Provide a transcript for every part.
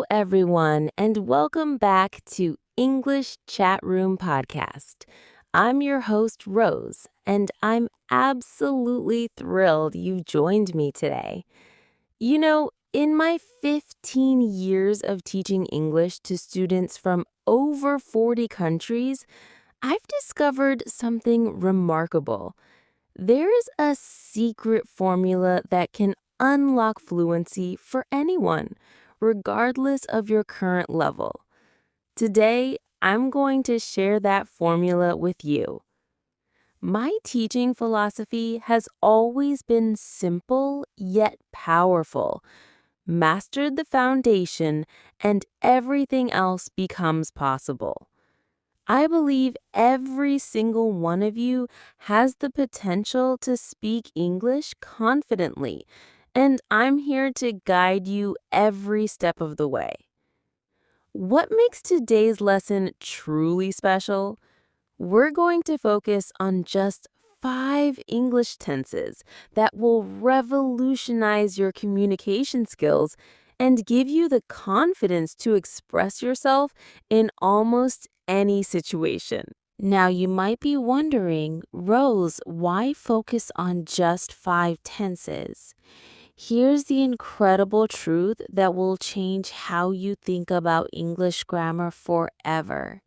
Hello, everyone, and welcome back to English Chatroom Podcast. I'm your host, Rose, and I'm absolutely thrilled you joined me today. In my 15 years of teaching English to students from over 40 countries, I've discovered something remarkable. There's a secret formula that can unlock fluency for anyone, regardless of your current level. Today, I'm going to share that formula with you. My teaching philosophy has always been simple yet powerful. Master the foundation, and everything else becomes possible. I believe every single one of you has the potential to speak English confidently, and I'm here to guide you every step of the way. What makes today's lesson truly special? We're going to focus on just 5 English tenses that will revolutionize your communication skills and give you the confidence to express yourself in almost any situation. Now, you might be wondering, Rose, why focus on just 5 tenses? Here's the incredible truth that will change how you think about English grammar forever.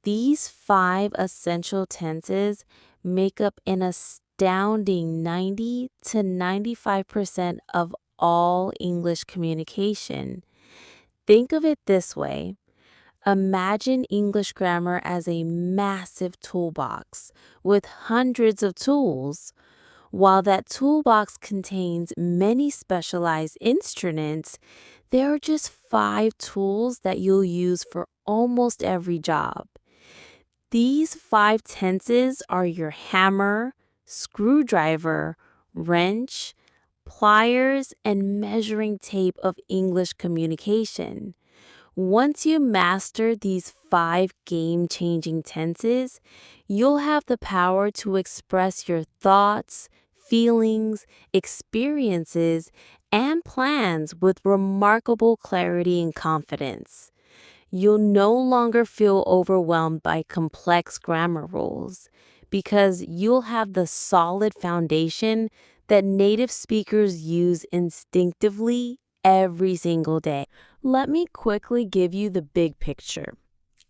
These 5 essential tenses make up an astounding 90 to 95% of all English communication. Think of it this way. Imagine English grammar as a massive toolbox with hundreds of tools. While that toolbox contains many specialized instruments, there are just 5 tools that you'll use for almost every job. These 5 tenses are your hammer, screwdriver, wrench, pliers, and measuring tape of English communication. Once you master these 5 game-changing tenses, you'll have the power to express your thoughts, feelings, experiences, and plans with remarkable clarity and confidence. You'll no longer feel overwhelmed by complex grammar rules because you'll have the solid foundation that native speakers use instinctively every single day. Let me quickly give you the big picture.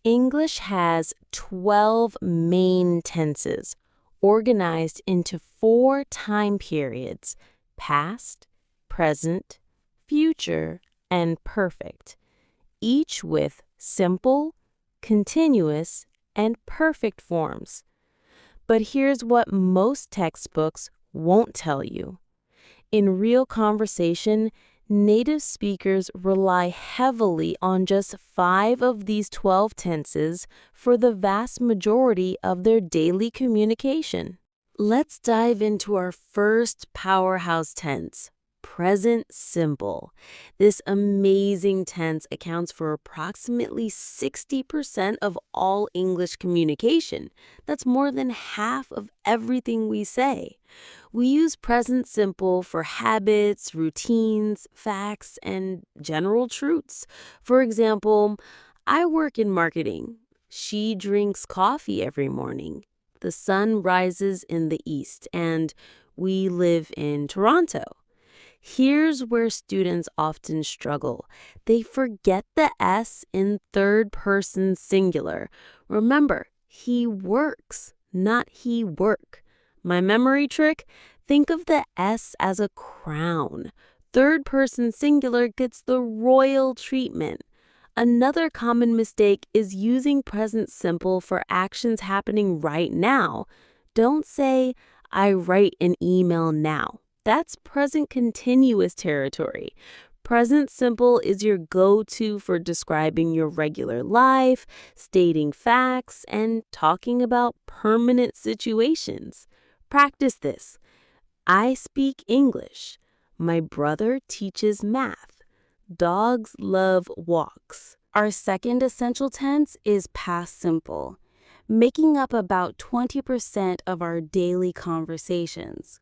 English has 12 main tenses organized into 4 time periods: past, present, future, and perfect, each with simple, continuous, and perfect forms. But here's what most textbooks won't tell you. In real conversation, native speakers rely heavily on just 5 of these 12 tenses for the vast majority of their daily communication. Let's dive into our first powerhouse tense, present simple. This amazing tense accounts for approximately 60% of all English communication. That's more than half of everything we say. We use present simple for habits, routines, facts, and general truths. For example, I work in marketing. She drinks coffee every morning. The sun rises in the east, and we live in Toronto. Here's where students often struggle. They forget the S in third person singular. Remember, he works, not he work. My memory trick? Think of the S as a crown. Third person singular gets the royal treatment. Another common mistake is using present simple for actions happening right now. Don't say, I write an email now. That's present continuous territory. Present simple is your go-to for describing your regular life, stating facts, and talking about permanent situations. Practice this. I speak English. My brother teaches math. Dogs love walks. Our second essential tense is past simple, making up about 20% of our daily conversations.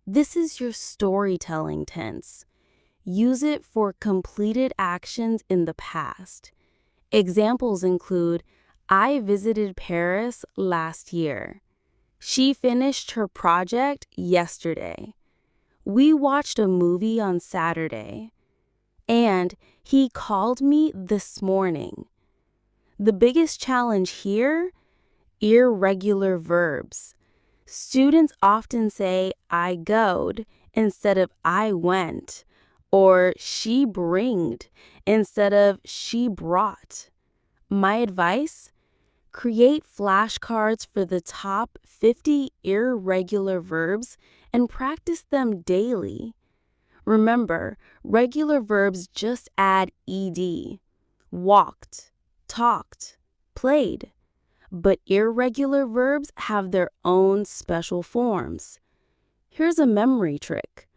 This is your storytelling tense. use it for completed actions in the past. Examples include, I visited Paris last year. She finished her project yesterday. We watched a movie on Saturday. And he called me this morning. The biggest challenge here? Irregular verbs. Students often say I goed instead of I went, or she bringed instead of she brought. My advice? Create flashcards for the top 50 irregular verbs and practice them daily. Remember, regular verbs just add ed. Walked, talked, played. But irregular verbs have their own special forms. Here's a memory trick.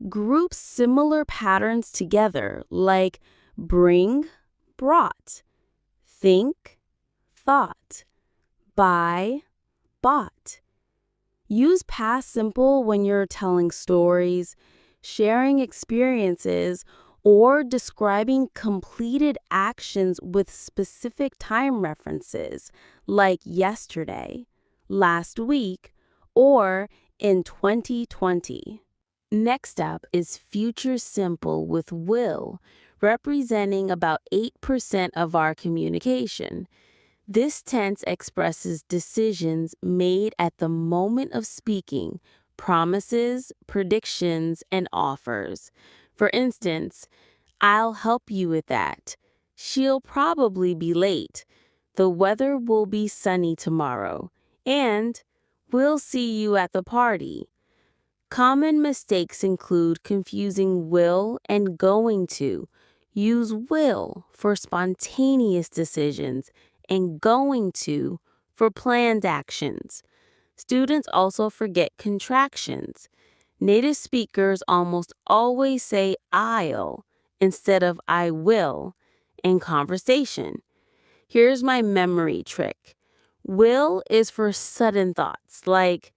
Group similar patterns together like bring, brought, think, thought, buy, bought. Use past simple when you're telling stories, sharing experiences, or describing completed actions with specific time references, like yesterday, last week, or in 2020. Next up is future simple with will, representing about 8% of our communication. This tense expresses decisions made at the moment of speaking, promises, predictions, and offers. For instance, I'll help you with that. She'll probably be late. The weather will be sunny tomorrow. And we'll see you at the party. Common mistakes include confusing will and going to. Use will for spontaneous decisions and going to for planned actions. Students also forget contractions. Native speakers almost always say I'll instead of I will in conversation. Here's my memory trick. Will is for sudden thoughts like,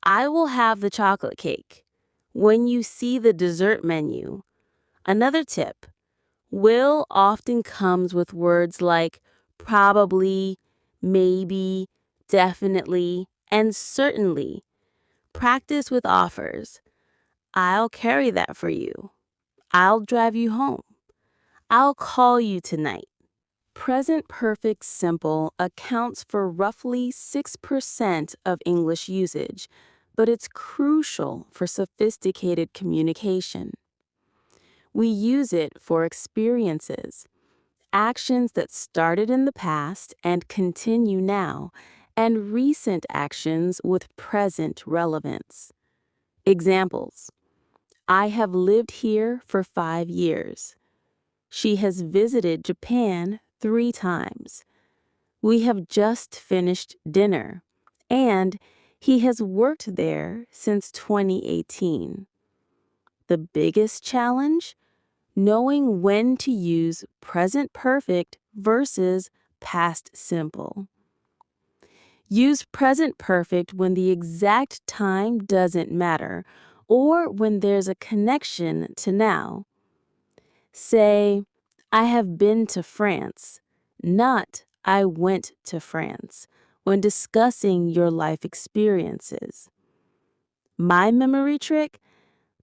I will have the chocolate cake when you see the dessert menu. Another tip, will often comes with words like probably, maybe, definitely, and certainly. Practice with offers. I'll carry that for you. I'll drive you home. I'll call you tonight. Present perfect simple accounts for roughly 6% of English usage, but it's crucial for sophisticated communication. We use it for experiences, actions that started in the past and continue now, and recent actions with present relevance. Examples: I have lived here for 5 years. She has visited Japan 3 times. We have just finished dinner, and he has worked there since 2018. The biggest challenge? Knowing when to use present perfect versus past simple. Use present perfect when the exact time doesn't matter or when there's a connection to now. Say, I have been to France, not I went to France, when discussing your life experiences. My memory trick?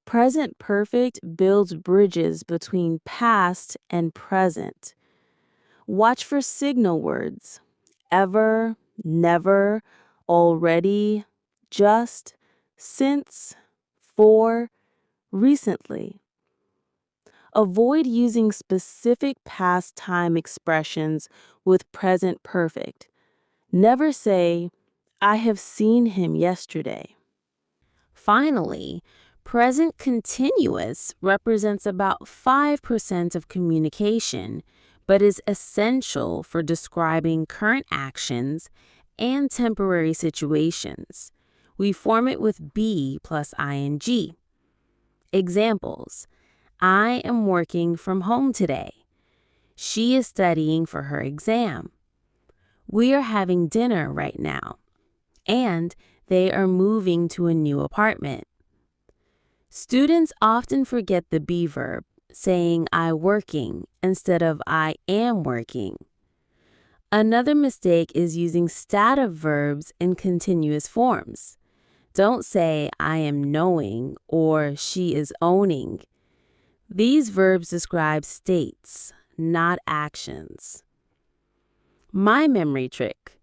Present perfect builds bridges between past and present. Watch for signal words: ever, never, already, just, since, for, recently. Avoid using specific past time expressions with present perfect. Never say, I have seen him yesterday. Finally, present continuous represents about 5% of communication, but is essential for describing current actions and temporary situations. We form it with be plus ing. Examples: I am working from home today. She is studying for her exam. We are having dinner right now. And they are moving to a new apartment. Students often forget the be verb, saying I working instead of I am working. Another mistake is using stative verbs in continuous forms. Don't say I am knowing or she is owning. These verbs describe states, not actions. My memory trick.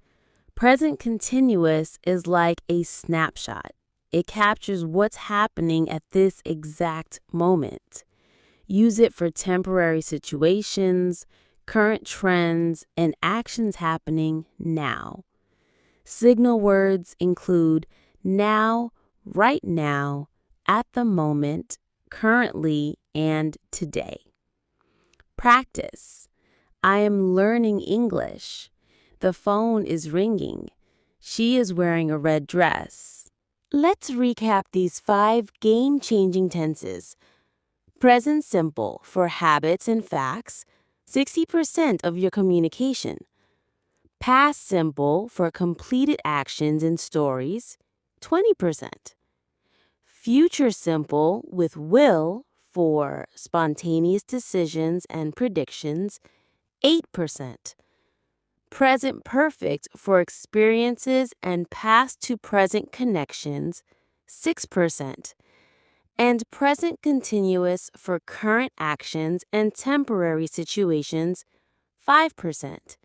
Present continuous is like a snapshot. It captures what's happening at this exact moment. Use it for temporary situations, current trends, and actions happening now. Signal words include now, right now, at the moment, currently, and today. Practice. I am learning English. The phone is ringing. She is wearing a red dress. Let's recap these 5 game-changing tenses. Present simple for habits and facts, 60% of your communication. Past simple for completed actions and stories, 20%. Future simple with will for spontaneous decisions and predictions, 8%. Present perfect for experiences and past to present connections, 6%. And present continuous for current actions and temporary situations, 5%.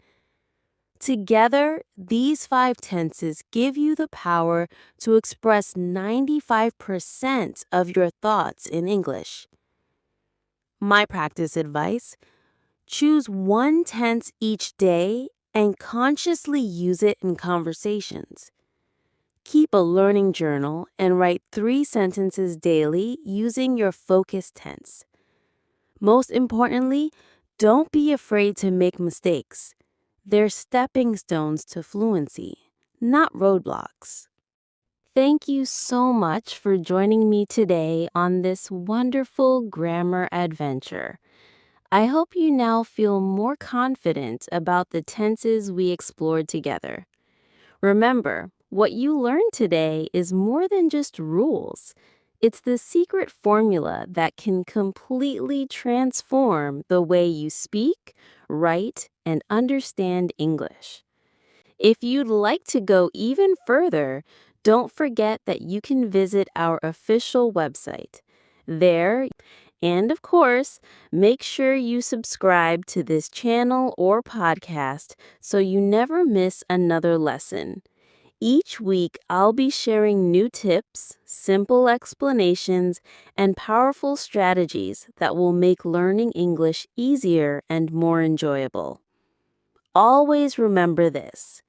Together, these 5 tenses give you the power to express 95% of your thoughts in English. My practice advice: choose one tense each day and consciously use it in conversations. Keep a learning journal and write 3 sentences daily using your focus tense. Most importantly, don't be afraid to make mistakes. They're stepping stones to fluency, not roadblocks. Thank you so much for joining me today on this wonderful grammar adventure. I hope you now feel more confident about the tenses we explored together. Remember, what you learned today is more than just rules. It's the secret formula that can completely transform the way you speak, write, and understand English. If you'd like to go even further, don't forget that you can visit our official website. There, and of course, make sure you subscribe to this channel or podcast so you never miss another lesson. Each week, I'll be sharing new tips, simple explanations, and powerful strategies that will make learning English easier and more enjoyable. Always remember this: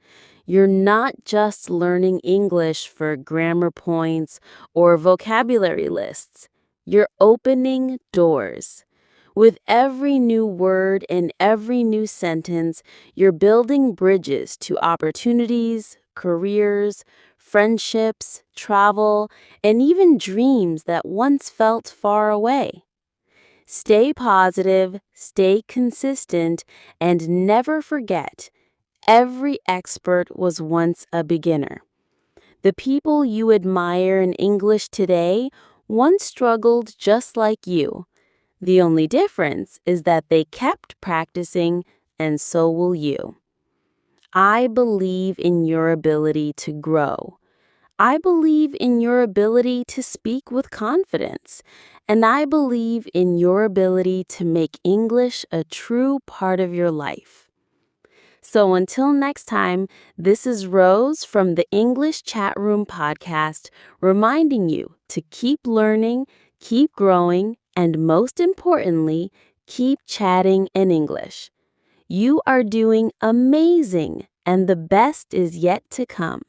you're not just learning English for grammar points or vocabulary lists. You're opening doors. With every new word and every new sentence, you're building bridges to opportunities, careers, friendships, travel, and even dreams that once felt far away. Stay positive, stay consistent, and never forget: every expert was once a beginner. The people you admire in English today once struggled just like you. The only difference is that they kept practicing, and so will you. I believe in your ability to grow. I believe in your ability to speak with confidence, and I believe in your ability to make English a true part of your life. So until next time, this is Rose from the English Chatroom podcast, reminding you to keep learning, keep growing, and most importantly, keep chatting in English. You are doing amazing, and the best is yet to come.